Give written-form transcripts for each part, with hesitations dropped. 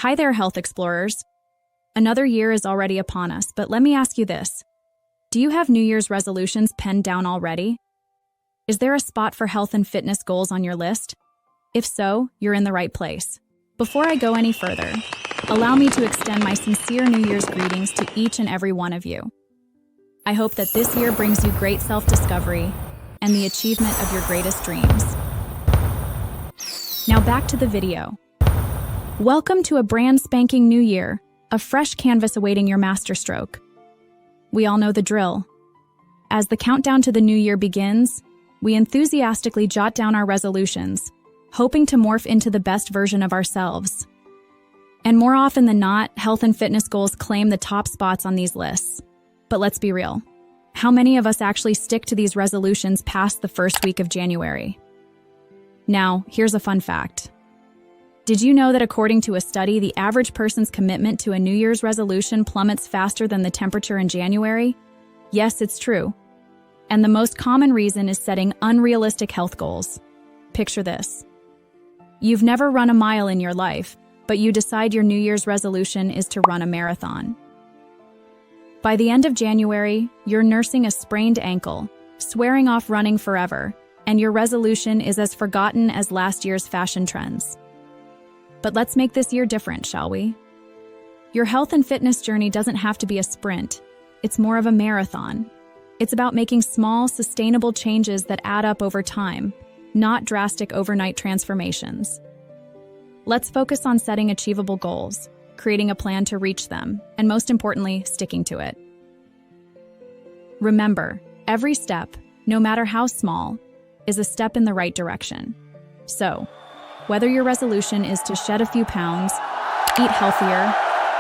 Hi there, health explorers. Another year is already upon us, but let me ask you this. Do you have New Year's resolutions penned down already? Is there a spot for health and fitness goals on your list? If so, you're in the right place. Before I go any further, allow me to extend my sincere New Year's greetings to each and every one of you. I hope that this year brings you great self-discovery and the achievement of your greatest dreams. Now back to the video. Welcome to a brand spanking new year, a fresh canvas awaiting your masterstroke. We all know the drill. As the countdown to the new year begins, we enthusiastically jot down our resolutions, hoping to morph into the best version of ourselves. And more often than not, health and fitness goals claim the top spots on these lists. But let's be real. How many of us actually stick to these resolutions past the first week of January? Now, here's a fun fact. Did you know that according to a study, the average person's commitment to a New Year's resolution plummets faster than the temperature in January? Yes, it's true. And the most common reason is setting unrealistic health goals. Picture this. You've never run a mile in your life, but you decide your New Year's resolution is to run a marathon. By the end of January, you're nursing a sprained ankle, swearing off running forever, and your resolution is as forgotten as last year's fashion trends. But let's make this year different, shall we? Your health and fitness journey doesn't have to be a sprint. It's more of a marathon. It's about making small, sustainable changes that add up over time, not drastic overnight transformations. Let's focus on setting achievable goals, creating a plan to reach them, and most importantly, sticking to it. Remember, every step, no matter how small, is a step in the right direction. So, whether your resolution is to shed a few pounds, eat healthier,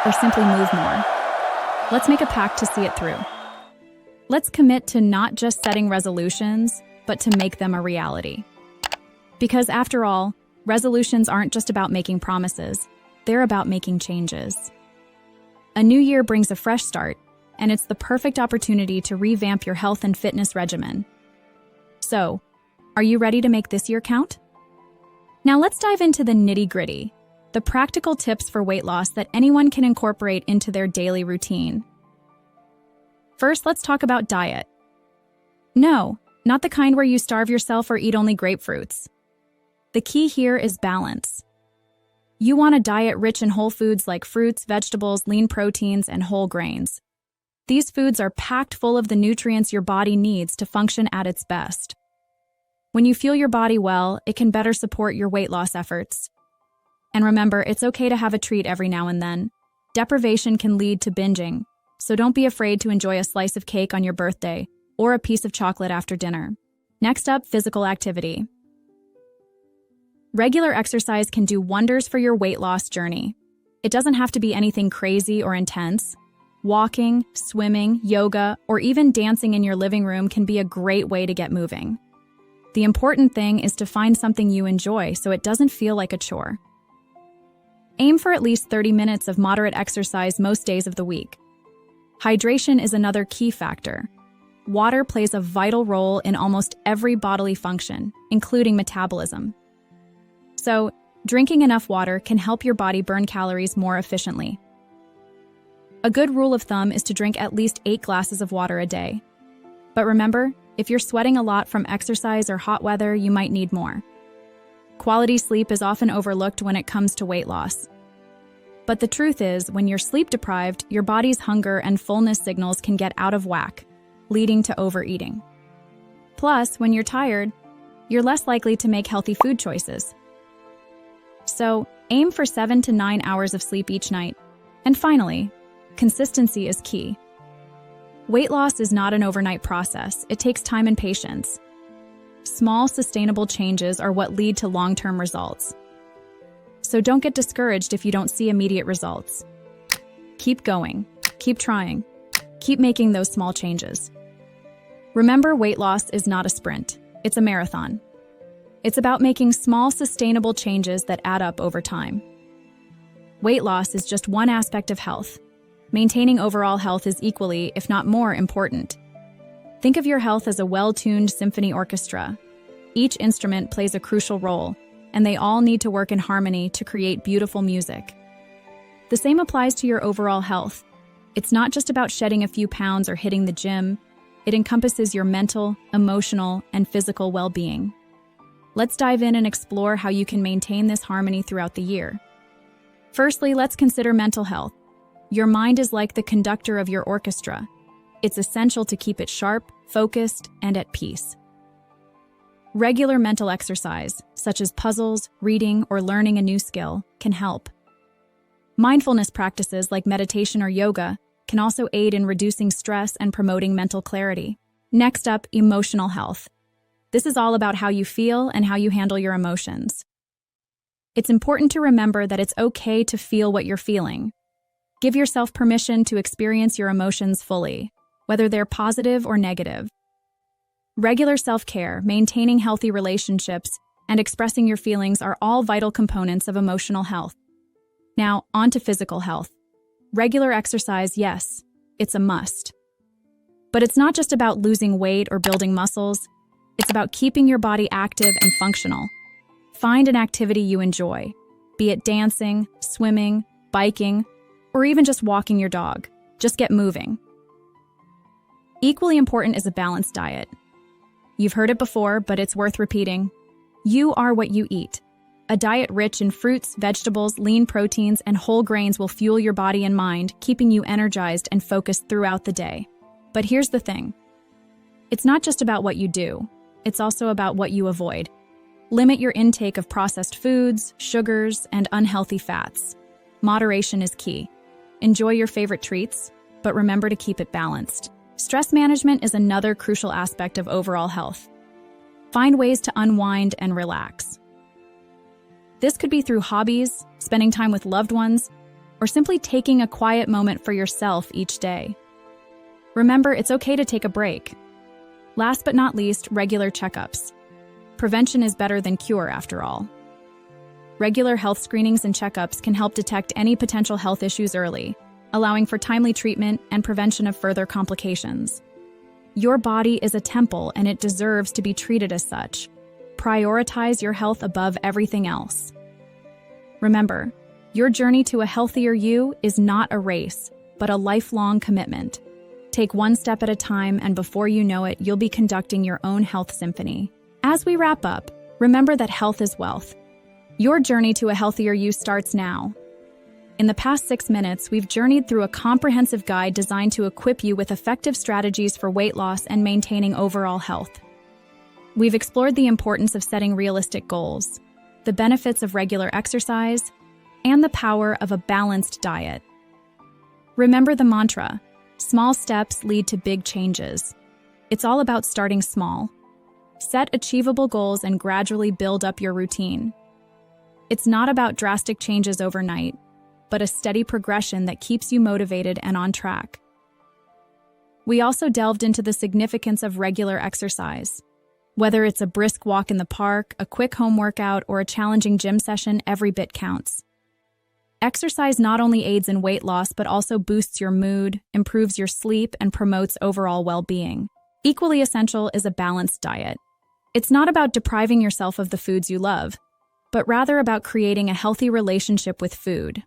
or simply move more, let's make a pact to see it through. Let's commit to not just setting resolutions, but to make them a reality. Because after all, resolutions aren't just about making promises, they're about making changes. A new year brings a fresh start, and it's the perfect opportunity to revamp your health and fitness regimen. So, are you ready to make this year count? Now let's dive into the nitty-gritty, the practical tips for weight loss that anyone can incorporate into their daily routine. First, let's talk about diet. No, not the kind where you starve yourself or eat only grapefruits. The key here is balance. You want a diet rich in whole foods like fruits, vegetables, lean proteins, and whole grains. These foods are packed full of the nutrients your body needs to function at its best. When you fuel your body well, it can better support your weight loss efforts. And remember, it's okay to have a treat every now and then. Deprivation can lead to binging, so don't be afraid to enjoy a slice of cake on your birthday or a piece of chocolate after dinner. Next up, physical activity. Regular exercise can do wonders for your weight loss journey. It doesn't have to be anything crazy or intense. Walking, swimming, yoga, or even dancing in your living room can be a great way to get moving. The important thing is to find something you enjoy so it doesn't feel like a chore. Aim for at least 30 minutes of moderate exercise most days of the week. Hydration is another key factor. Water plays a vital role in almost every bodily function, including metabolism. So, drinking enough water can help your body burn calories more efficiently. A good rule of thumb is to drink at least 8 glasses of water a day. But remember, if you're sweating a lot from exercise or hot weather, you might need more. Quality sleep is often overlooked when it comes to weight loss. But the truth is, when you're sleep deprived, your body's hunger and fullness signals can get out of whack, leading to overeating. Plus, when you're tired, you're less likely to make healthy food choices. So, aim for 7 to 9 hours of sleep each night. And finally, consistency is key. Weight loss is not an overnight process. It takes time and patience. Small, sustainable changes are what lead to long-term results. So don't get discouraged if you don't see immediate results. Keep going, keep trying, keep making those small changes. Remember, weight loss is not a sprint. It's a marathon. It's about making small, sustainable changes that add up over time. Weight loss is just one aspect of health. Maintaining overall health is equally, if not more, important. Think of your health as a well-tuned symphony orchestra. Each instrument plays a crucial role, and they all need to work in harmony to create beautiful music. The same applies to your overall health. It's not just about shedding a few pounds or hitting the gym. It encompasses your mental, emotional, and physical well-being. Let's dive in and explore how you can maintain this harmony throughout the year. Firstly, let's consider mental health. Your mind is like the conductor of your orchestra. It's essential to keep it sharp, focused, and at peace. Regular mental exercise, such as puzzles, reading, or learning a new skill, can help. Mindfulness practices like meditation or yoga can also aid in reducing stress and promoting mental clarity. Next up, emotional health. This is all about how you feel and how you handle your emotions. It's important to remember that it's okay to feel what you're feeling. Give yourself permission to experience your emotions fully, whether they're positive or negative. Regular self-care, maintaining healthy relationships, and expressing your feelings are all vital components of emotional health. Now, on to physical health. Regular exercise, yes, it's a must. But it's not just about losing weight or building muscles. It's about keeping your body active and functional. Find an activity you enjoy, be it dancing, swimming, biking, or even just walking your dog. Just get moving. Equally important is a balanced diet. You've heard it before, but it's worth repeating. You are what you eat. A diet rich in fruits, vegetables, lean proteins, and whole grains will fuel your body and mind, keeping you energized and focused throughout the day. But here's the thing. It's not just about what you do. It's also about what you avoid. Limit your intake of processed foods, sugars, and unhealthy fats. Moderation is key. Enjoy your favorite treats, but remember to keep it balanced. Stress management is another crucial aspect of overall health. Find ways to unwind and relax. This could be through hobbies, spending time with loved ones, or simply taking a quiet moment for yourself each day. Remember, it's okay to take a break. Last but not least, regular checkups. Prevention is better than cure, after all. Regular health screenings and checkups can help detect any potential health issues early, allowing for timely treatment and prevention of further complications. Your body is a temple, and it deserves to be treated as such. Prioritize your health above everything else. Remember, your journey to a healthier you is not a race, but a lifelong commitment. Take one step at a time, and before you know it, you'll be conducting your own health symphony. As we wrap up, remember that health is wealth. Your journey to a healthier you starts now. In the past 6 minutes, we've journeyed through a comprehensive guide designed to equip you with effective strategies for weight loss and maintaining overall health. We've explored the importance of setting realistic goals, the benefits of regular exercise, and the power of a balanced diet. Remember the mantra, small steps lead to big changes. It's all about starting small. Set achievable goals and gradually build up your routine. It's not about drastic changes overnight, but a steady progression that keeps you motivated and on track. We also delved into the significance of regular exercise. Whether it's a brisk walk in the park, a quick home workout, or a challenging gym session, every bit counts. Exercise not only aids in weight loss, but also boosts your mood, improves your sleep, and promotes overall well-being. Equally essential is a balanced diet. It's not about depriving yourself of the foods you love, but rather about creating a healthy relationship with food.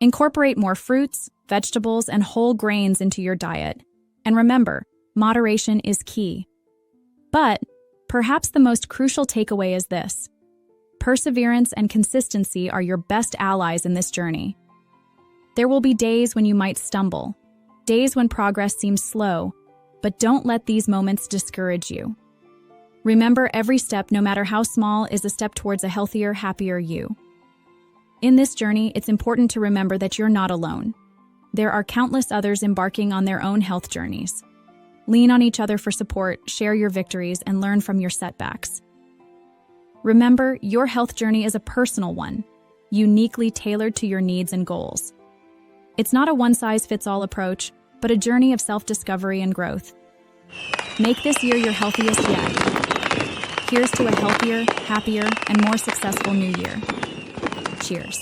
Incorporate more fruits, vegetables, and whole grains into your diet. And remember, moderation is key. But perhaps the most crucial takeaway is this. Perseverance and consistency are your best allies in this journey. There will be days when you might stumble, days when progress seems slow, but don't let these moments discourage you. Remember, every step, no matter how small, is a step towards a healthier, happier you. In this journey, it's important to remember that you're not alone. There are countless others embarking on their own health journeys. Lean on each other for support, share your victories, and learn from your setbacks. Remember, your health journey is a personal one, uniquely tailored to your needs and goals. It's not a one-size-fits-all approach, but a journey of self-discovery and growth. Make this year your healthiest yet. Here's to a healthier, happier, and more successful new year. Cheers.